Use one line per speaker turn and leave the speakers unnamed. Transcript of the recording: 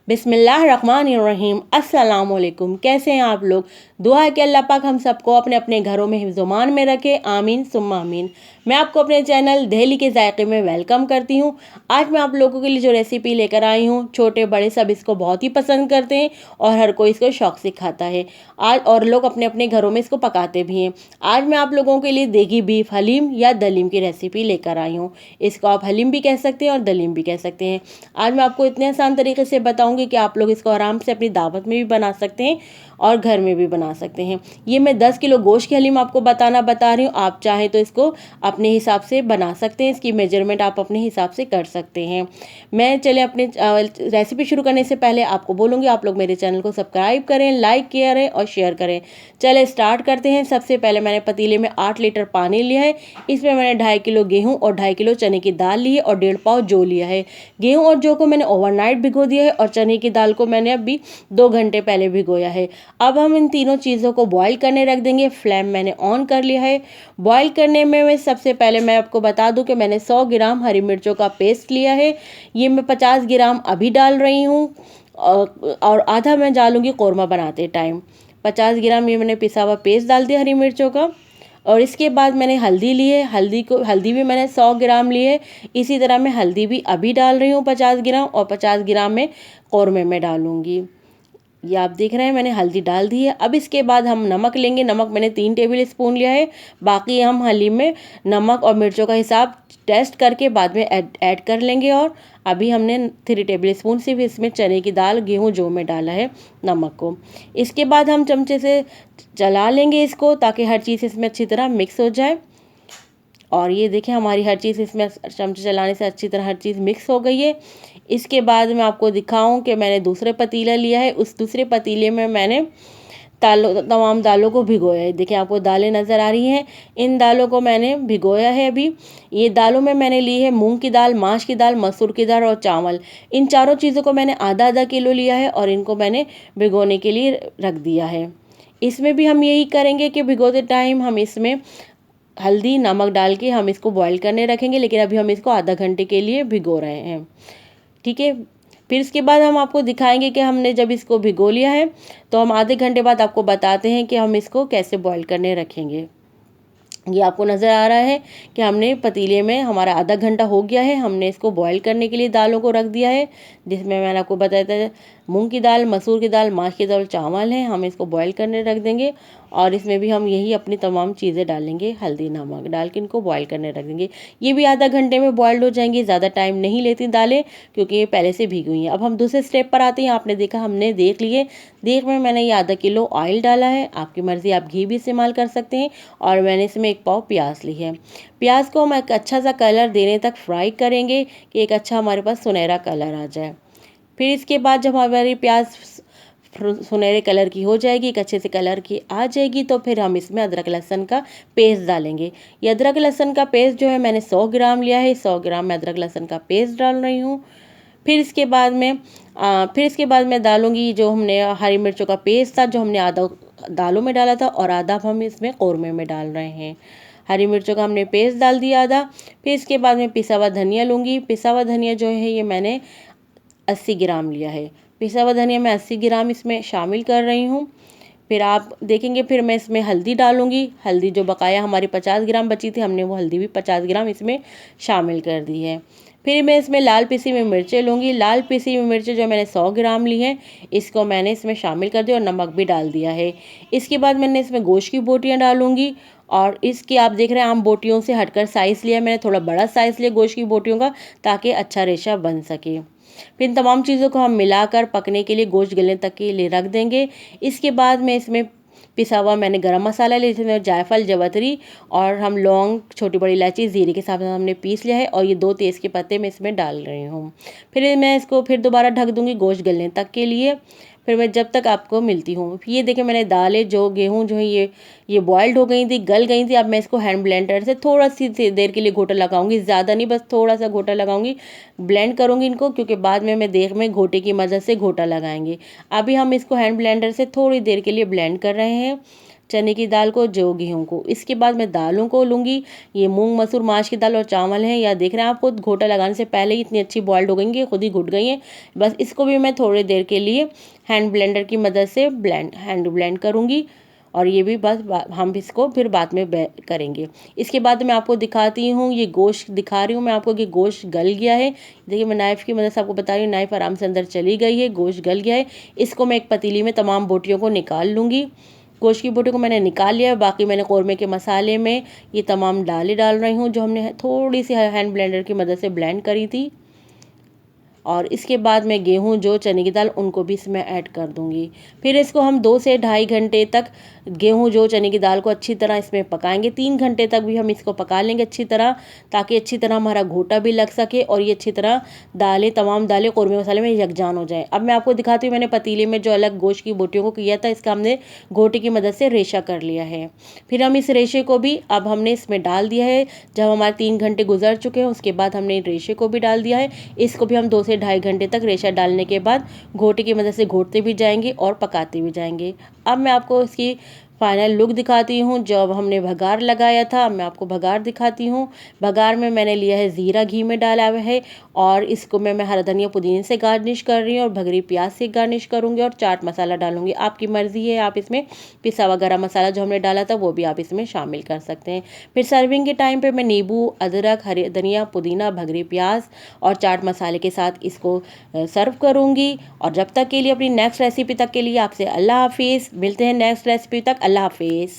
बिस्मिल्लाहिर्रहमानिर्रहीम। अस्सलाम वालेकुम। कैसे हैं आप लोग? दुआ है कि अल्लाह पाक हम सबको अपने अपने घरों में हिफ्ज़-ओ-मान में रखे। आमीन सुम्मा आमीन। मैं आपको अपने चैनल दहली के जायके में वेलकम करती हूँ। आज मैं आप लोगों के लिए जो रेसिपी लेकर आई हूँ, छोटे बड़े सब इसको बहुत ही पसंद करते हैं और हर कोई इसको शौक़ से खाता है। आज और लोग अपने अपने घरों में इसको पकाते भी हैं। आज मैं आप लोगों के लिए देगी बीफ हलीम या दलीम की रेसिपी लेकर आई हूँ। इसको आप हलीम भी कह सकते हैं और दलीम भी कह सकते हैं। आज मैं आपको इतने आसान तरीके से बताऊंगी कि आप लोग इसको आराम से अपनी दावत में भी बना सकते हैं और घर में भी बना सकते हैं। ये मैं 10 किलो गोश्त की हलीम आपको बता रही हूँ। आप चाहें तो इसको अपने हिसाब से बना सकते हैं। इसकी मेजरमेंट आप अपने हिसाब से कर सकते हैं। मैं चले अपने रेसिपी शुरू करने से पहले आपको बोलूँगी आप लोग मेरे चैनल को सब्सक्राइब करें, लाइक करें और शेयर करें। चले स्टार्ट करते हैं। सबसे पहले मैंने पतीले में 8 लीटर पानी लिया है। इसमें मैंने 2.5 किलो गेहूँ और 2.5 किलो चने की दाल ली है और 1.5 पाव जौ लिया है। गेहूँ और जौ को मैंने ओवरनाइट भिगो दिया है और चने की दाल को मैंने अभी 2 घंटे पहले भिगोया है। अब हम इन तीनों चीज़ों को बॉईल करने रख देंगे। फ्लेम मैंने ऑन कर लिया है। बॉईल करने में मैं सबसे पहले मैं आपको बता दूं कि मैंने 100 ग्राम हरी मिर्चों का पेस्ट लिया है। ये मैं 50 ग्राम अभी डाल रही हूँ और आधा मैं डालूँगी कौरमा बनाते टाइम। 50 ग्राम ये मैंने पिसा हुआ पेस्ट डाल दिया हरी मिर्चों का। और इसके बाद मैंने हल्दी ली है। हल्दी भी मैंने 100 ग्राम ली है। इसी तरह मैं हल्दी भी अभी डाल रही हूँ 50 ग्राम और 50 ग्राम में कौरमे में डालूँगी। ये आप देख रहे हैं मैंने हल्दी डाल दी है। अब इसके बाद हम नमक लेंगे। नमक मैंने 3 टेबल स्पून लिया है। बाकी हम हलीम में नमक और मिर्चों का हिसाब टेस्ट करके बाद में ऐड कर लेंगे। और अभी हमने 3 टेबल स्पून सिर्फ इसमें चने की दाल गेहूँ जौ में डाला है नमक को। इसके बाद हम चमचे से चला लेंगे इसको ताकि हर चीज़ इसमें अच्छी तरह मिक्स हो जाए। और ये देखें हमारी हर चीज़ इसमें चमचे चलाने से अच्छी तरह हर चीज़ मिक्स हो गई है। इसके बाद मैं आपको दिखाऊं कि मैंने दूसरे पतीला लिया है। उस दूसरे पतीले में मैंने तमाम दालों को भिगोया है। देखिए आपको दालें नज़र आ रही हैं। इन दालों को मैंने भिगोया है अभी। ये दालों में मैंने ली है मूंग की दाल, माश की दाल, मसूर की दाल और चावल। इन चारों चीज़ों को मैंने आधा आधा किलो लिया है और इनको मैंने भिगोने के लिए रख दिया है। इसमें भी हम यही करेंगे कि भिगोते टाइम हम इसमें हल्दी नमक डाल के हम इसको बॉईल करने रखेंगे, लेकिन अभी हम इसको आधा घंटे के लिए भिगो रहे हैं। ठीक है। फिर इसके बाद हम आपको दिखाएंगे कि हमने जब इसको भिगो लिया है तो हम आधे घंटे बाद आपको बताते हैं कि हम इसको कैसे बॉईल करने रखेंगे। ये आपको नज़र आ रहा है कि हमने पतीले में हमारा आधा घंटा हो गया है। हमने इसको बॉईल करने के लिए दालों को रख दिया है, जिसमें मैंने आपको बताया था मूंग की दाल, मसूर की दाल, माश की दाल, चावल है। हम इसको बॉईल करने रख देंगे और इसमें भी हम यही अपनी तमाम चीज़ें डालेंगे। हल्दी नमक डाल के इनको बॉईल करने रख देंगे। ये भी आधा घंटे में बॉइल्ड हो जाएंगी। ज़्यादा टाइम नहीं लेती दालें क्योंकि ये पहले से भीगी हुई हैं। अब हम दूसरे स्टेप पर आते हैं। आपने देखा हमने देख लिए। देख में मैंने ये आधा किलो ऑयल डाला है। आपकी मर्ज़ी, आप घी भी इस्तेमाल कर सकते हैं। और मैंने इसमें 1 पाव प्याज ली है। प्याज को हम एक अच्छा सा कलर देने तक फ्राई करेंगे कि एक अच्छा हमारे पास सुनहरा कलर आ जाए। फिर इसके बाद जब हमारी प्याज सुनहरे कलर की हो जाएगी, एक अच्छे से कलर की आ जाएगी, तो फिर हम इसमें अदरक लहसुन का पेस्ट डालेंगे। ये अदरक लहसुन का पेस्ट जो है मैंने 100 ग्राम लिया है। 100 ग्राम मैं अदरक लहसुन का पेस्ट डाल रही हूँ। फिर इसके बाद मैं डालूँगी जो हमने हरी मिर्चों का पेस्ट था, जो हमने आधा दालों में डाला था और आधा हम इसमें कौरमे में डाल रहे हैं। हरी मिर्चों का हमने पेस्ट डाल दिया आधा। फिर इसके बाद मैं पिसा हुआ धनिया लूँगी। पिसा हुआ धनिया जो है ये मैंने 80 ग्राम लिया है। पिसा हुआ धनिया मैं 80 ग्राम इसमें शामिल कर रही हूँ। फिर आप देखेंगे फिर मैं इसमें हल्दी डालूँगी। हल्दी जो बकाया हमारी 50 ग्राम बची थी, हमने वो हल्दी भी 50 ग्राम इसमें शामिल कर दी है। फिर मैं इसमें लाल पिसी हुई मिर्चें लूँगी। लाल पिसी हुई मिर्चें जो मैंने 100 ग्राम ली हैं, इसको मैंने इसमें शामिल कर दिया और नमक भी डाल दिया है। इसके बाद मैंने इसमें गोश्त की बोटियाँ डालूँगी और इसकी आप देख रहे हैं आम बोटियों से हटकर साइज़ लिया। मैंने थोड़ा बड़ा साइज़ लिया गोश्त की बोटियों का, ताकि अच्छा रेशा बन सके। फिर इन तमाम चीज़ों को हम मिलाकर पकने के लिए, गोश्त गलने तक के लिए रख देंगे। इसके बाद मैं इसमें पिसा हुआ मैंने गरम मसाला लिया, जिसमें जायफल, जवतरी और हम लौंग, छोटी बड़ी इलायची, जीरे के साथ हमने पीस लिया है और ये 2 तेज़ के पत्ते मैं इसमें डाल रही हूँ। फिर मैं इसको फिर दोबारा ढक दूँगी गोश्त गलने तक के लिए। फिर मैं जब तक आपको मिलती हूँ। ये देखिए मैंने दालें जो गेहूँ जो है ये बॉइल्ड हो गई थी, गल गई थी। अब मैं इसको हैंड ब्लेंडर से थोड़ा सी देर के लिए घोटा लगाऊंगी, ज़्यादा नहीं, बस थोड़ा सा घोटा लगाऊंगी। ब्लेंड करूंगी इनको, क्योंकि बाद में देख में घोटे की मदद से घोटा लगाएंगे। अभी हम इसको हैंड ब्लेंडर से थोड़ी देर के लिए ब्लेंड कर रहे हैं चने की दाल को जो गेहूँ को। इसके बाद मैं दालों को लूँगी। ये मूंग मसूर माश की दाल और चावल हैं। या देख रहे हैं आप खुद घोटा लगाने से पहले ही इतनी अच्छी बॉइल्ड हो गई कि खुद ही घुट गई हैं। बस इसको भी मैं थोड़ी देर के लिए हैंड ब्लेंडर की मदद से हैंड ब्लेंड करूँगी और ये भी बस हम इसको फिर बाद में करेंगे। इसके बाद मैं आपको दिखाती हूँ, ये गोश्त दिखा रही हूँ मैं आपको कि गोश्त गल गया है। देखिए मैं नाइफ़ की मदद से आपको बता रही हूँ, नाइफ़ आराम से अंदर चली गई है, गोश्त गल गया है। इसको मैं एक पतीली में तमाम बोटियों को निकाल लूँगी। गोश्त की बोटियों को मैंने निकाल लिया है। बाकी मैंने कौरमे के मसाले में ये तमाम डाल रही हूँ जो हमने थोड़ी सी हैंड ब्लेंडर की मदद से ब्लेंड करी थी। और इसके बाद मैं गेहूं जो चने की दाल उनको भी इसमें ऐड कर दूंगी। फिर इसको हम 2 से ढाई घंटे तक गेहूं जो चने की दाल को अच्छी तरह इसमें पकाएंगे। 3 घंटे तक भी हम इसको पका लेंगे अच्छी तरह, ताकि अच्छी तरह हमारा घोटा भी लग सके और ये अच्छी तरह तमाम दालें कौरमे मसाले में यकजान हो जाए। अब मैं आपको दिखाती हूँ, मैंने पतीले में जो अलग गोश्त की बोटियों को किया था, इसका हमने घोटे की मदद से रेशा कर लिया है। फिर हम इस रेशे को भी अब हमने इसमें डाल दिया है। जब हमारे 3 घंटे गुजर चुके हैं उसके बाद हमने रेशे को भी डाल दिया है। इसको भी हम 2 से ढाई घंटे तक रेशा डालने के बाद घोटे की मदद से घोटते भी जाएंगे और पकाते भी जाएंगे। अब मैं आपको इसकी फाइनल लुक दिखाती हूँ। जब हमने भगार लगाया था, मैं आपको भगार दिखाती हूँ। भगार में मैंने लिया है ज़ीरा, घी में डाला हुआ है और इसको मैं हरा धनिया पुदीने से गार्निश कर रही हूँ और भगरी प्याज से गार्निश करूँगी और चाट मसाला डालूंगी। आपकी मर्ज़ी है, आप इसमें पिसा हुआ गरम मसाला जो हमने डाला था वो भी आप इसमें शामिल कर सकते हैं। फिर सर्विंग के टाइम पर मैं नींबू, अदरक, हरे धनिया, पुदीना, भगरी प्याज और चाट मसाले के साथ इसको सर्व करूँगी। और जब तक के लिए अपनी नेक्स्ट रेसिपी तक के लिए आपसे अल्लाह हाफिज़। मिलते हैं नेक्स्ट रेसिपी तक। अल्लाह हाफिज़।